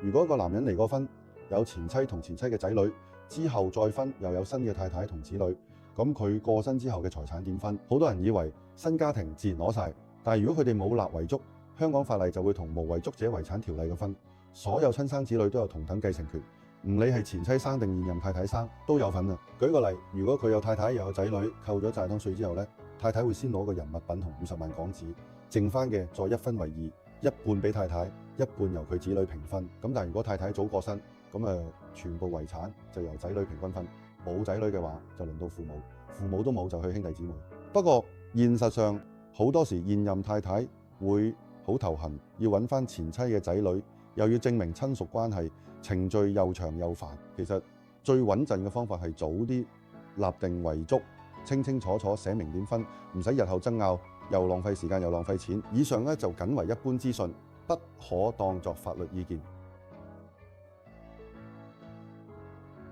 如果個男人離過婚，有前妻同前妻嘅仔女，之後再婚又有新嘅太太同子女，咁佢過身之後嘅財產點分？好多人以為新家庭自然攞晒，但係如果佢哋冇立遺囑，香港法例就會同無遺囑者遺產條例嘅分，所有親生子女都有同等繼承權，唔理係前妻生定現任太太生都有份啊！舉個例，如果佢有太太又有仔女，扣咗債湯稅之後呢，太太會先攞個人物品同50萬港紙，剩翻嘅再一分為二，一半俾太太，一半由佢子女平分。咁但係如果太太早過身，咁全部遺產就由仔女平均分，冇仔女嘅話就輪到父母，父母都冇就去兄弟姊妹。不過現實上好多時現任太太會好頭痕，要揾翻前妻嘅仔女，又要證明親屬關係，程序又長又煩。其實最穩陣嘅方法係早啲立定遺囑，清清楚楚寫明點分，唔使日後爭拗，又浪費時間又浪費錢。以上呢就僅為一般資訊，不可當作法律意見。